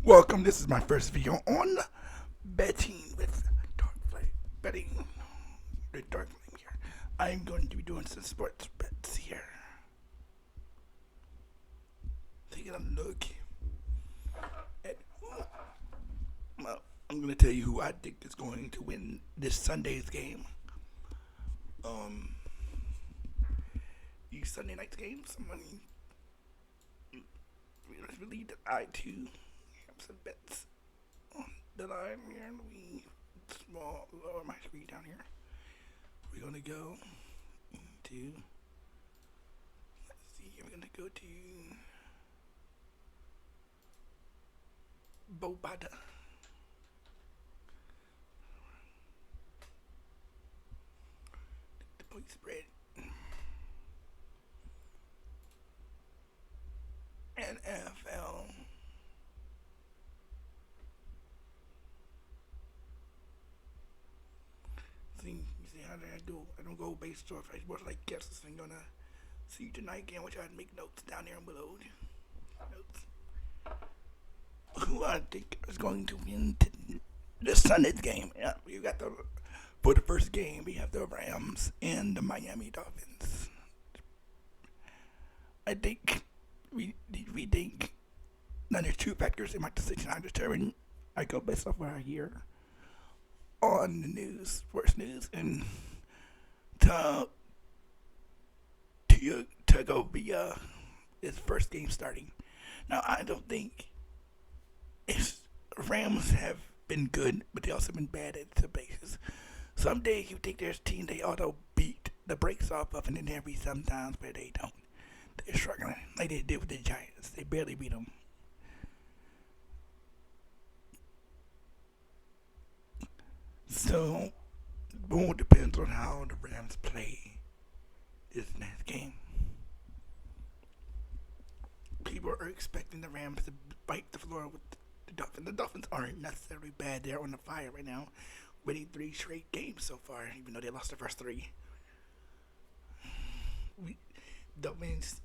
Welcome. This is my first video on betting with Dark Flame. Betting with Dark Flame here. I'm going to be doing some sports bets here. Taking a look at well, I'm going to tell you who I think is going to win this Sunday's game. These Sunday night's games. Somebody really decide to have some bets on the line here, and we small lower my screen down here. We're gonna go into let's see, we're gonna go to Bovada. The point spread. NFL. See, you see how I do? I don't go based off. I was like guesses. I'm gonna see tonight game, which I'd make notes down there below. Notes. Who I think is going to win this Sunday's game? Yeah, we got for the first game. We have the Rams and the Miami Dolphins. I think we think now there's two factors in my decision. I determine I go based off what I hear on the news, sports news, and to go via his first game starting. Now I don't think Rams have been good, but they also been bad at the bases. Some days you think there's a team they auto beat the brakes off of, and then there be sometimes where they don't. They're struggling like they did with the Giants. They barely beat them. So, it all depends on how the Rams play this next game. People are expecting the Rams to bite the floor with the Dolphins. The Dolphins aren't necessarily bad. They're on the fire right now, winning 3 straight games so far, even though they lost the first 3. Dolphins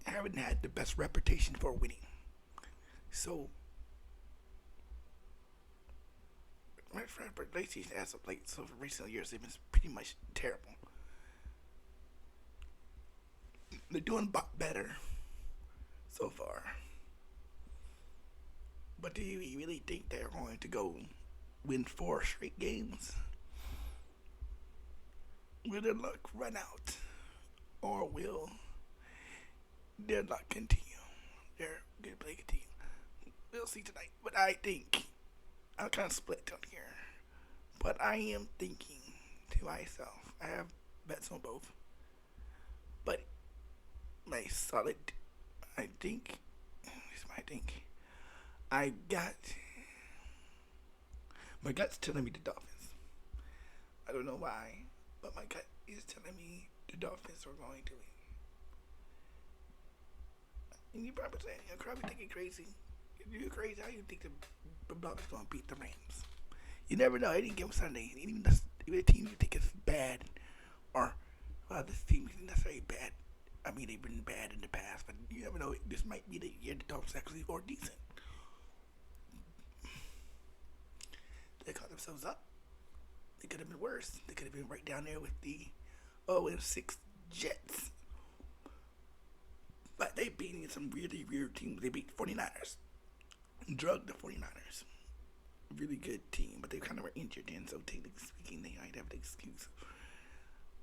haven't had the best reputation for winning. So, my late season as of late, so for recent years, they've been pretty much terrible. They're doing better so far. But do you really think they're going to go win 4 straight games? Will their luck run out? Or will their luck continue? Their good play continue? We'll see tonight. But I think I'm kind of split on here. But I am thinking to myself, I have bets on both. But my solid, I think, here's my think. I got, my gut's telling me the Dolphins. I don't know why, but my gut is telling me the Dolphins are going to win. And you probably saying, you're probably thinking crazy. You're crazy. How you think the Dolphins going to beat the Rams? You never know. Any game Sunday, even the team you think is bad, or this team isn't necessarily bad. I mean, they've been bad in the past, but you never know. This might be the year the Dolphins actually are decent. They caught themselves up. They could have been worse. They could have been right down there with the 0-6 Jets. But they beat some really weird teams. They beat 49ers. Drugged the 49ers. Really good team, but they kind of were injured then, so technically speaking, they might have an excuse.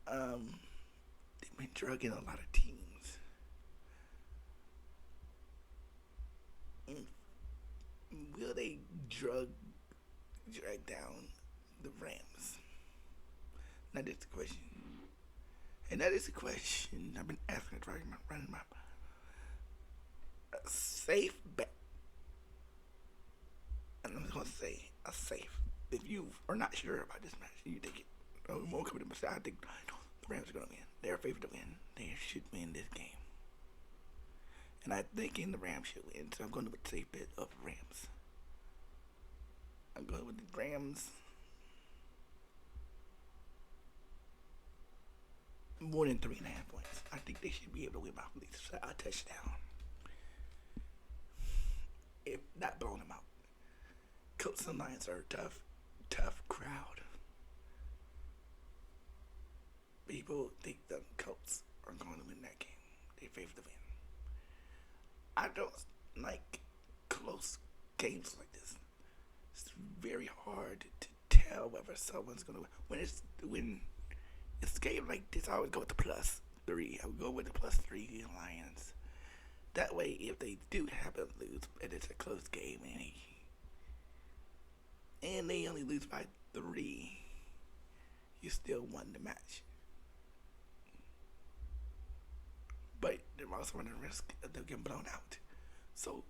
They've been drugging a lot of teams. Will they drag down the Rams? That is the question. And that is the question I've been asking, running my a safe bet. And I'm just going to say a safe. If you are not sure about this match, you think it more coming to my side, I think the Rams are going to win. They're a favorite to win. They should win this game. And I'm thinking the Rams should win, so I'm going to put the safe bet of Rams. I'm going with the Rams. More than 3.5 points. I think they should be able to win by at least a touchdown. If not blowing them out. Colts and Lions are a tough crowd. People think the Colts are going to win that game. They favor the win. I don't like close games like this. It's very hard to tell whether someone's gonna win. When it's a game like this, I would go with the +3. I would go with the +3 Lions. That way, if they do happen to lose, and it's a close game, and they only lose by 3, you still won the match. But they're also running the risk of them getting blown out. So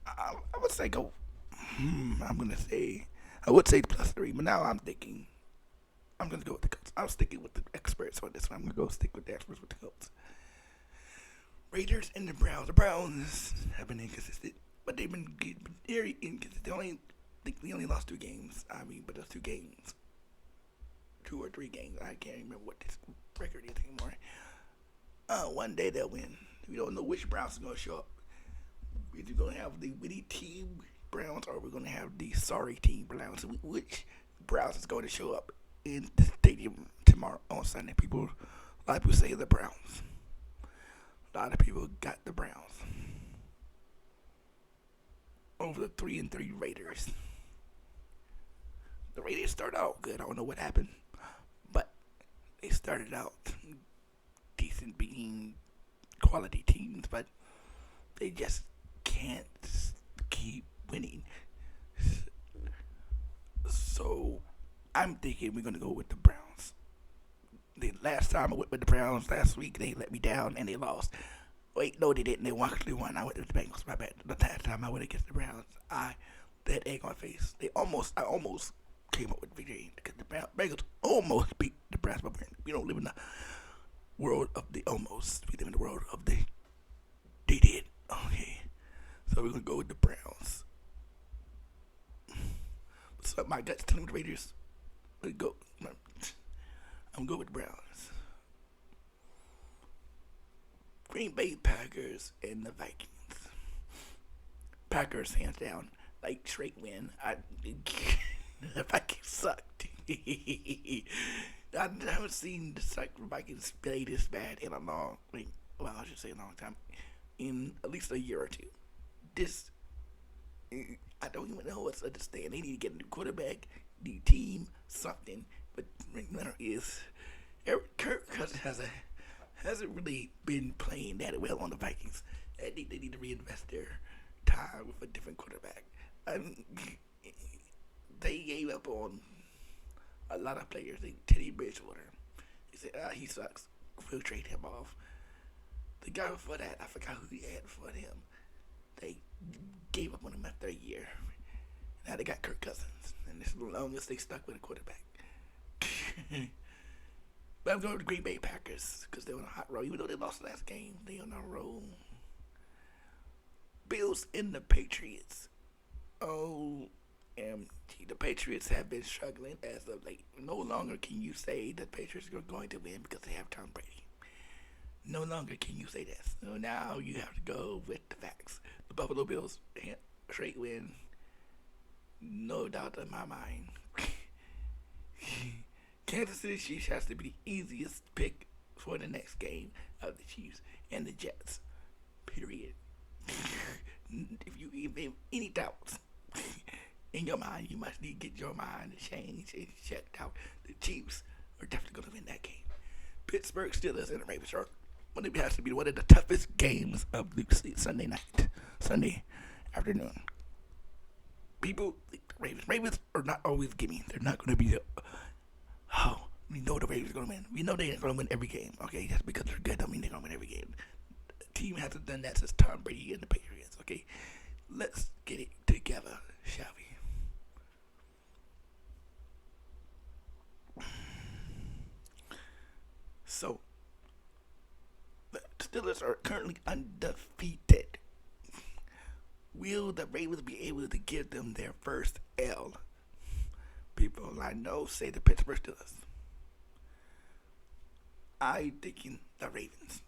I would say go. I would say +3, but now I'm thinking I'm gonna go with the Colts. I'm sticking with the experts on this one. I'm gonna go stick with the experts with the Colts. Raiders and the Browns. The Browns have been inconsistent, but they've been very inconsistent. They only lost 2 games. But those 2 games, 2 or 3 games, I can't remember what this record is anymore. One day they'll win. We don't know which Browns are gonna show up. We're gonna have the witty team Browns, or we're gonna have the sorry team Browns. Which Browns is going to show up in the stadium tomorrow on Sunday? A lot of people say the Browns. A lot of people got the Browns over the 3-3 Raiders. The Raiders started out good. I don't know what happened, but they started out decent, being quality teams, but they just can't keep winning. So I'm thinking we're gonna go with the Browns. The last time I went with the Browns last week, they let me down and they lost. Wait, no, they didn't. They actually won. I went with the Bengals. My bad. The last time I went against the Browns, they had egg on my face. I almost came up with the victory because the Bengals almost beat the Browns. But we don't live in the world of the almost. We live in the world of the they did. Okay, so we're gonna go with the Browns. So my gut's telling me the Raiders. I'm going with the Browns. Green Bay Packers and the Vikings. Packers hands down, like straight win. The Vikings sucked. I haven't seen the Vikings play this bad in a long, I should say a long time, in at least a year or two. I don't even know what's understand. They need to get a new quarterback, new team, something. But the matter is, Kirk Cousins hasn't really been playing that well on the Vikings. I think they need to reinvest their time with a different quarterback. They gave up on a lot of players. Teddy Bridgewater. They said, he sucks. We'll trade him off. The guy before that, I forgot who he had before him. They gave up on him after a year. Now they got Kirk Cousins. And this is the longest they stuck with a quarterback. But I'm going to the Green Bay Packers because they're on a hot roll. Even though they lost the last game, they're on a roll. Bills and the Patriots. OMG. The Patriots have been struggling as of late. No longer can you say that the Patriots are going to win because they have Tom Brady. No longer can you say this. So now you have to go with the facts. The Buffalo Bills, straight win. No doubt in my mind. Kansas City Chiefs has to be the easiest pick for the next game of the Chiefs and the Jets. Period. If you have any doubts in your mind, you must need to get your mind changed and checked out. The Chiefs are definitely going to win that game. Pittsburgh Steelers and the Ravens are going to have to be one of the toughest games of the Sunday afternoon. People, Ravens are not always giving. They're not going to be we know the Ravens are going to win. We know they're going to win every game. Okay, just because they're good don't mean they're going to win every game. The team hasn't done that since Tom Brady and the Patriots. Okay, let's get it together, shall we? So, the Steelers are currently undefeated. Will the Ravens be able to give them their first L? People I know say the Pittsburgh Steelers. I'm thinking the Ravens.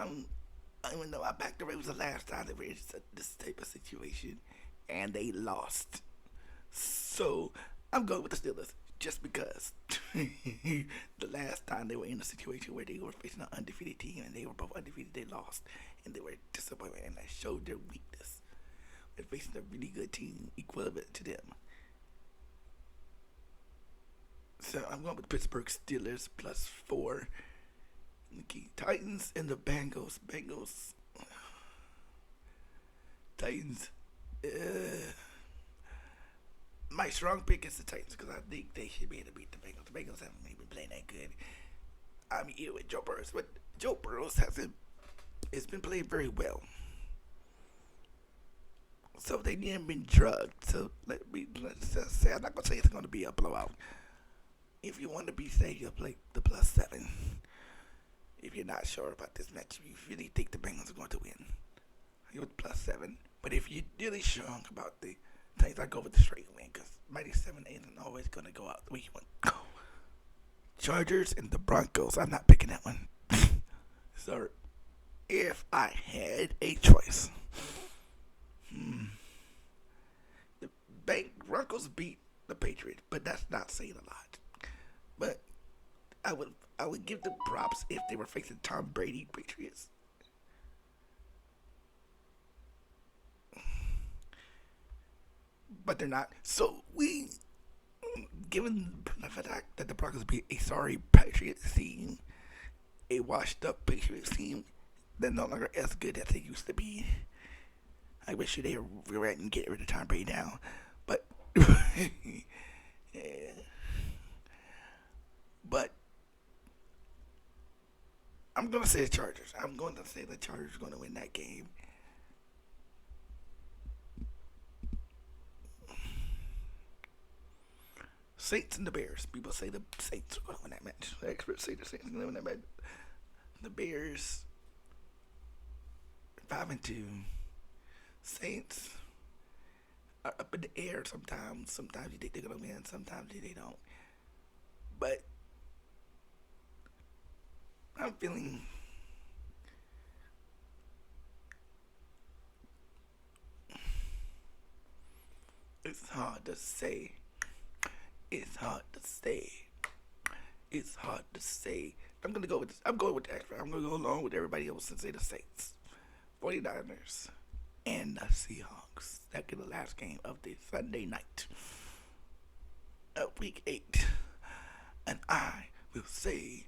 I'm, even though I backed the Ravens the last time they were in this type of situation, and they lost. So I'm going with the Steelers just because the last time they were in a situation where they were facing an undefeated team and they were both undefeated, they lost and they were disappointed, and that showed their weakness. They're facing a really good team equivalent to them. So I'm going with Pittsburgh Steelers +4. Okay, Titans and the Bengals. Titans. My strong pick is the Titans because I think they should be able to beat the Bengals. The Bengals haven't even been playing that good. I'm here with Joe Burrow, but Joe Burrow has been playing very well. So they didn't been drugged. So let's just say I'm not gonna say it's gonna be a blowout. If you want to be safe, you'll play the +7. If you're not sure about this match, you really think the Bengals are going to win, you're with +7. But if you're really strong about the Titans, I go with the straight win because Mighty 7 isn't always gonna go out the way you want. Chargers and the Broncos. I'm not picking that one. So if I had a choice, the Broncos beat the Patriots, but that's not saying a lot. But I would give them props if they were facing Tom Brady Patriots. But they're not. So given the fact that the Broncos beat a sorry Patriots team, a washed up Patriots team, they're no longer as good as they used to be. I wish they were ready and get rid of Tom Brady now. But yeah. But I'm gonna say the Chargers. I'm going to say the Chargers are gonna win that game. Saints and the Bears. People say the Saints are gonna win that match. The experts say the Saints are gonna win that match. The Bears 5-2. Saints are up in the air sometimes. Sometimes you think they're gonna win, sometimes they don't. But I'm feeling it's hard to say. It's hard to say. It's hard to say. I'm going with the expert. I'm gonna go along with everybody else and say the Saints, 49ers, and the Seahawks. That get the last game of the Sunday night of week 8. And I will say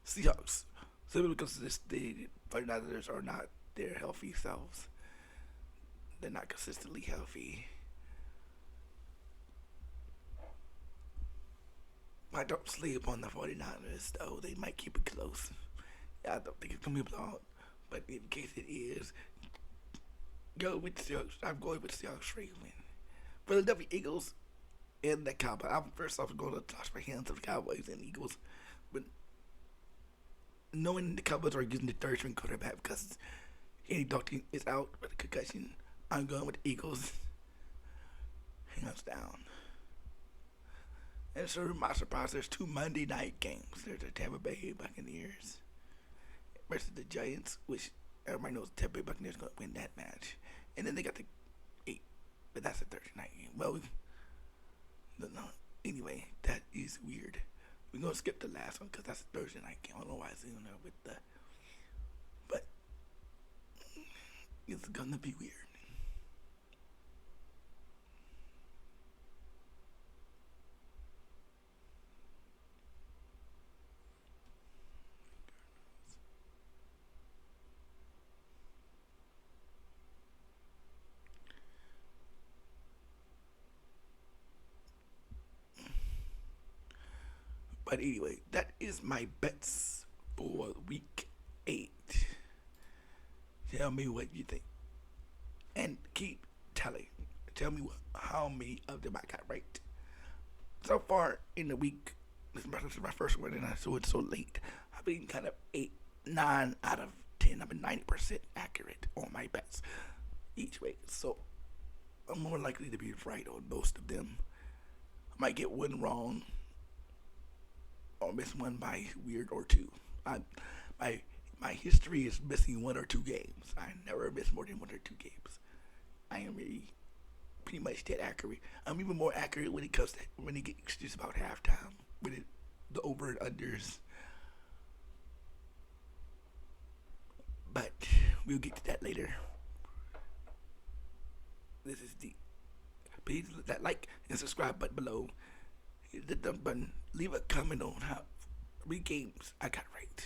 Seahawks. Simply because the 49ers are not their healthy selves. They're not consistently healthy. I don't sleep on the 49ers, though. They might keep it close. I don't think it's going to be a blowout. But in case it is, go with Seahawks. I'm going with Seahawks straight win. Philadelphia Eagles and the Cowboys. I'm first off going to toss my hands of the Cowboys and Eagles. But knowing the Cowboys are using the third string quarterback because Andy Dalton is out with a concussion, I'm going with the Eagles. Hands down. And so, to my surprise, there's 2 Monday night games. There's the Tampa Bay Buccaneers versus the Giants, which everybody knows the Tampa Bay Buccaneers are going to win that match. And then they got the 8, but that's a Thursday night game. Well, no. Anyway, that is weird. We're going to skip the last one because that's a Thursday night game. I don't know why it's in there with the. But it's going to be weird. But anyway, that is my bets for week 8. Tell me what you think. And keep telling. Tell me how many of them I got right. So far in the week, this is my first one and I saw it so late. I've been kind of 8, 9 out of 10. I've been 90% accurate on my bets each week. So I'm more likely to be right on most of them. I might get one wrong. or miss one by weird or two. I my my history is missing one or two games. I never miss more than one or two games. I am really pretty much dead accurate. I'm even more accurate when it comes to when it gets just about halftime. When it the over and unders. But we'll get to that later. This is the please hit that like and subscribe button below. Hit the thumb button. Leave a comment on how many games I got right.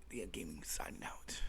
The gaming signing out.